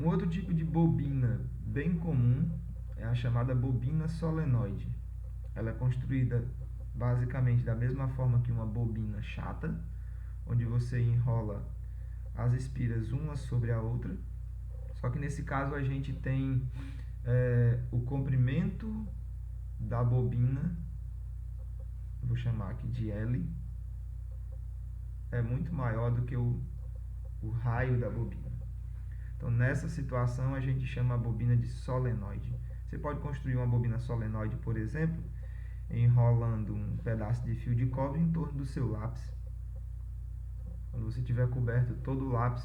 Um outro tipo de bobina bem comum é a chamada bobina solenoide. Ela é construída basicamente da mesma forma que uma bobina chata, onde você enrola as espiras uma sobre a outra. Só que nesse caso a gente tem o comprimento da bobina, vou chamar aqui de L, é muito maior do que o raio da bobina. Então, nessa situação, a gente chama a bobina de solenoide. Você pode construir uma bobina solenoide, por exemplo, enrolando um pedaço de fio de cobre em torno do seu lápis. Quando você tiver coberto todo o lápis,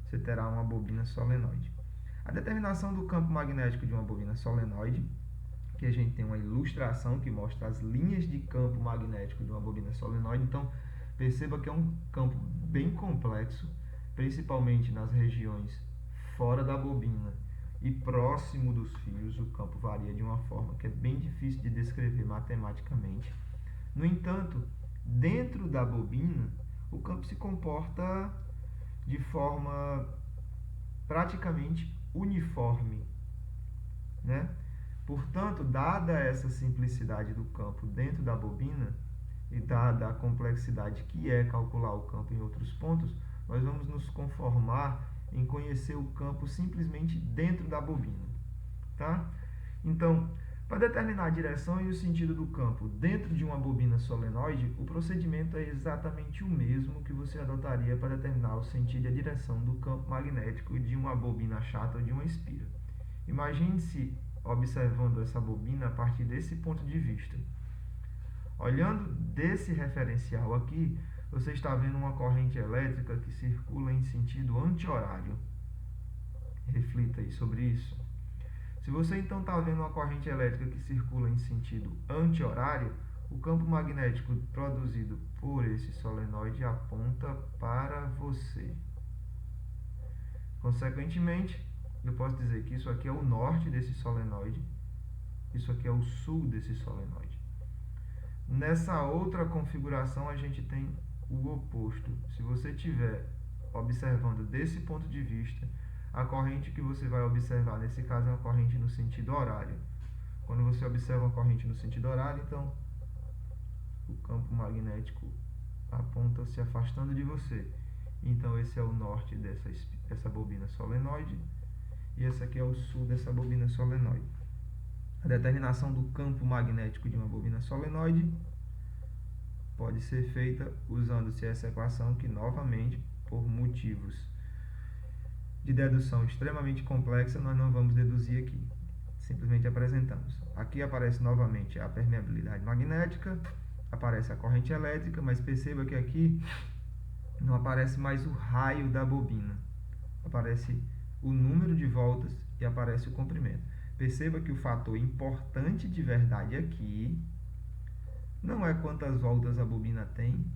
você terá uma bobina solenoide. A determinação do campo magnético de uma bobina solenoide, que a gente tem uma ilustração que mostra as linhas de campo magnético de uma bobina solenoide. Então, perceba que é um campo bem complexo, principalmente nas regiões fora da bobina e próximo dos fios. O campo varia de uma forma que é bem difícil de descrever matematicamente. No entanto, dentro da bobina, o campo se comporta de forma praticamente uniforme, né? Portanto, dada essa simplicidade do campo dentro da bobina e dada a complexidade que é calcular o campo em outros pontos, nós vamos nos conformar em conhecer o campo simplesmente dentro da bobina, tá? Então, para determinar a direção e o sentido do campo dentro de uma bobina solenoide, o procedimento é exatamente o mesmo que você adotaria para determinar o sentido e a direção do campo magnético de uma bobina chata ou de uma espira. Imagine-se observando essa bobina a partir desse ponto de vista. Olhando desse referencial aqui, você está vendo uma corrente elétrica que circula em sentido anti-horário. Reflita aí sobre isso. Se você então está vendo uma corrente elétrica que circula em sentido anti-horário, o campo magnético produzido por esse solenoide aponta para você. Consequentemente, eu posso dizer que isso aqui é o norte desse solenoide, isso aqui é o sul desse solenoide. Nessa outra configuração, a gente tem o oposto. Se você estiver observando desse ponto de vista, a corrente que você vai observar, nesse caso, é uma corrente no sentido horário. Quando você observa uma corrente no sentido horário, então, o campo magnético aponta se afastando de você. Então, esse é o norte dessa bobina solenoide e esse aqui é o sul dessa bobina solenoide. A determinação do campo magnético de uma bobina solenoide pode ser feita usando-se essa equação que, novamente, por motivos de dedução extremamente complexa, nós não vamos deduzir aqui. Simplesmente apresentamos. Aqui aparece novamente a permeabilidade magnética, aparece a corrente elétrica, mas perceba que aqui não aparece mais o raio da bobina. Aparece o número de voltas e aparece o comprimento. Perceba que o fator importante de verdade aqui não é quantas voltas a bobina tem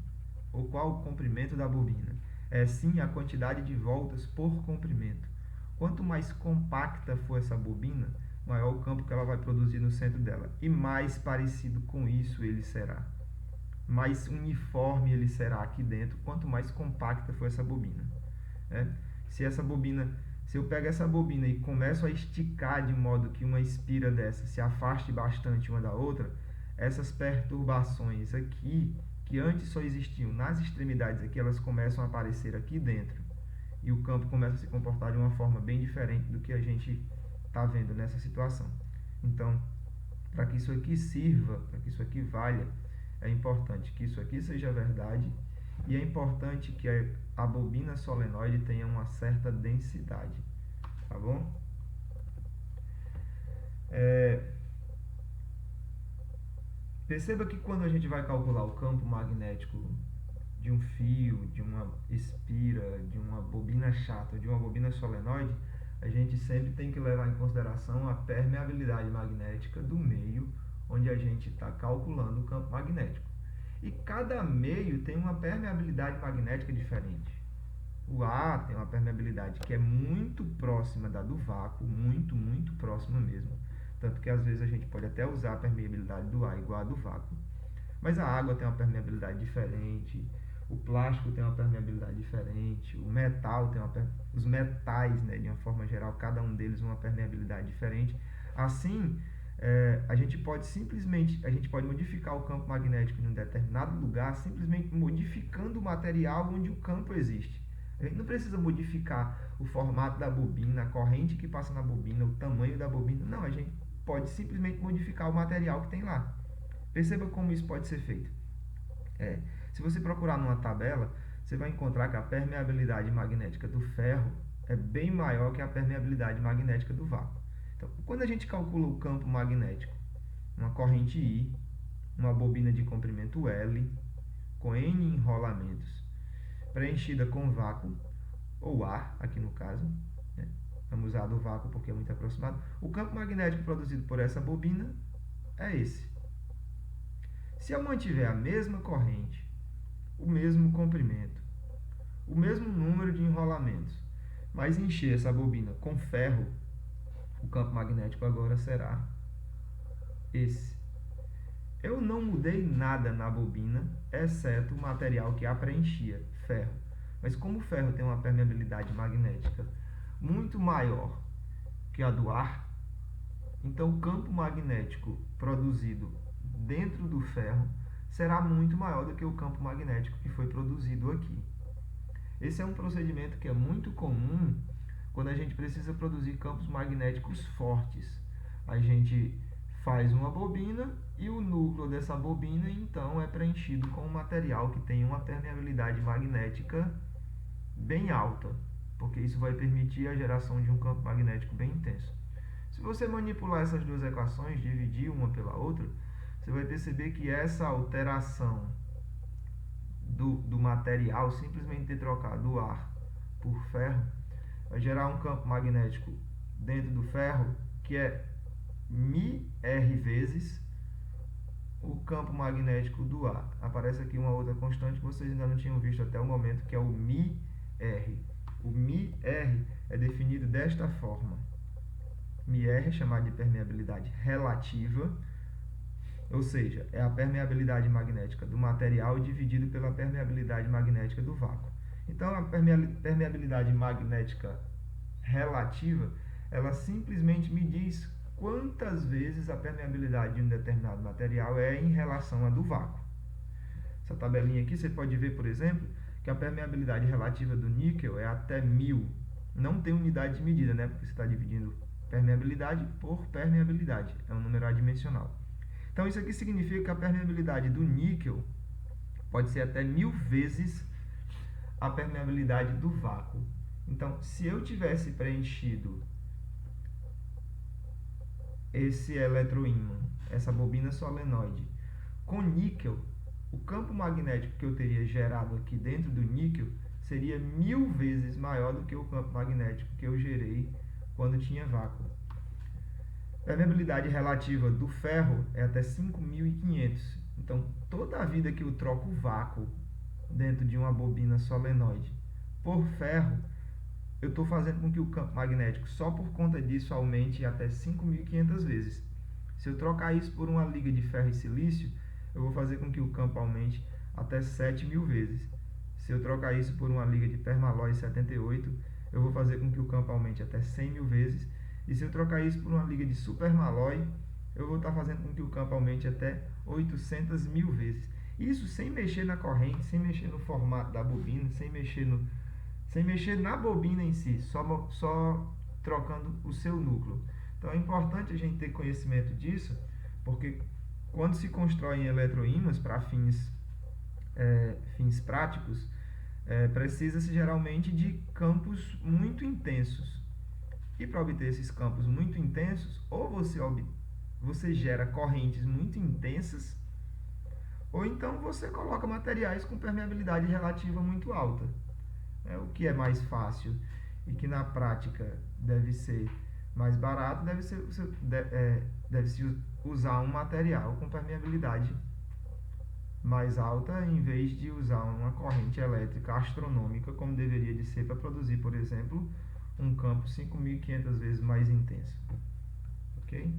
ou qual o comprimento da bobina. É sim a quantidade de voltas por comprimento. Quanto mais compacta for essa bobina, maior o campo que ela vai produzir no centro dela. E mais parecido com isso ele será. Mais uniforme ele será aqui dentro, quanto mais compacta for essa bobina. Se eu pego essa bobina e começo a esticar de modo que uma espira dessa se afaste bastante uma da outra, essas perturbações aqui, que antes só existiam nas extremidades aqui, elas começam a aparecer aqui dentro. E o campo começa a se comportar de uma forma bem diferente do que a gente está vendo nessa situação. Então, para que isso aqui sirva, para que isso aqui valha, é importante que isso aqui seja verdade e é importante que a bobina solenoide tenha uma certa densidade, tá bom? Perceba que quando a gente vai calcular o campo magnético de um fio, de uma espira, de uma bobina chata, de uma bobina solenoide, a gente sempre tem que levar em consideração a permeabilidade magnética do meio onde a gente está calculando o campo magnético. E cada meio tem uma permeabilidade magnética diferente. O ar tem uma permeabilidade que é muito próxima da do vácuo, muito próxima mesmo. Tanto que às vezes a gente pode até usar a permeabilidade do ar igual a do vácuo. Mas a água tem uma permeabilidade diferente, o plástico tem uma permeabilidade diferente, o metal tem os metais, né, de uma forma geral, cada um deles uma permeabilidade diferente. Assim, a gente pode modificar o campo magnético em um determinado lugar simplesmente modificando o material onde o campo existe. A gente não precisa modificar o formato da bobina, a corrente que passa na bobina, o tamanho da bobina. Não, a gente pode simplesmente modificar o material que tem lá. Perceba como isso pode ser feito. Se você procurar numa tabela, você vai encontrar que a permeabilidade magnética do ferro é bem maior que a permeabilidade magnética do vácuo. Então, quando a gente calcula o campo magnético, uma corrente I, uma bobina de comprimento L, com N enrolamentos, preenchida com vácuo, ou ar, aqui no caso, né? Vamos usar do vácuo porque é muito aproximado. O campo magnético produzido por essa bobina é esse. Se eu mantiver a mesma corrente, o mesmo comprimento, o mesmo número de enrolamentos, mas encher essa bobina com ferro, o campo magnético agora será esse. Eu não mudei nada na bobina, exceto o material que a preenchia, ferro. Mas como o ferro tem uma permeabilidade magnética muito maior que a do ar, então o campo magnético produzido dentro do ferro será muito maior do que o campo magnético que foi produzido aqui. Esse é um procedimento que é muito comum quando a gente precisa produzir campos magnéticos fortes. A gente faz uma bobina e o núcleo dessa bobina então é preenchido com um material que tem uma permeabilidade magnética bem alta, porque isso vai permitir a geração de um campo magnético bem intenso. Se você manipular essas duas equações, dividir uma pela outra, você vai perceber que essa alteração do material, simplesmente ter trocado o ar por ferro, vai gerar um campo magnético dentro do ferro que é μr vezes o campo magnético do ar. Aparece aqui uma outra constante que vocês ainda não tinham visto até o momento, que é o μr. O μr é definido desta forma. μr é chamado de permeabilidade relativa, ou seja, é a permeabilidade magnética do material dividido pela permeabilidade magnética do vácuo. Então, a permeabilidade magnética relativa, ela simplesmente me diz quantas vezes a permeabilidade de um determinado material é em relação à do vácuo. Essa tabelinha aqui, você pode ver, por exemplo, que a permeabilidade relativa do níquel é até 1000. Não tem unidade de medida, né? Porque você está dividindo permeabilidade por permeabilidade. É um número adimensional. Então, isso aqui significa que a permeabilidade do níquel pode ser até 1000 vezes a permeabilidade do vácuo. Então, se eu tivesse preenchido esse eletroímã, essa bobina solenoide, com níquel, o campo magnético que eu teria gerado aqui dentro do níquel seria 1000 vezes maior do que o campo magnético que eu gerei quando tinha vácuo. A permeabilidade relativa do ferro é até 5500. Então, toda a vida que eu troco o vácuo dentro de uma bobina solenoide por ferro, eu estou fazendo com que o campo magnético, só por conta disso, aumente até 5500 vezes. Se eu trocar isso por uma liga de ferro e silício, eu vou fazer com que o campo aumente até 7000 vezes. Se eu trocar isso por uma liga de permalói 78, eu vou fazer com que o campo aumente até 100.000 vezes. E se eu trocar isso por uma liga de supermalói, eu vou estar fazendo com que o campo aumente até 800.000 vezes. Isso sem mexer na corrente, sem mexer no formato da bobina, sem mexer na bobina em si, só trocando o seu núcleo. Então é importante a gente ter conhecimento disso, porque quando se constroem eletroímãs para fins práticos, precisa-se geralmente de campos muito intensos. E para obter esses campos muito intensos, ou você gera correntes muito intensas, ou então você coloca materiais com permeabilidade relativa muito alta. O que é mais fácil e que na prática deve ser mais barato, deve-se usar um material com permeabilidade mais alta em vez de usar uma corrente elétrica astronômica, como deveria de ser para produzir, por exemplo, um campo 5500 vezes mais intenso. Ok?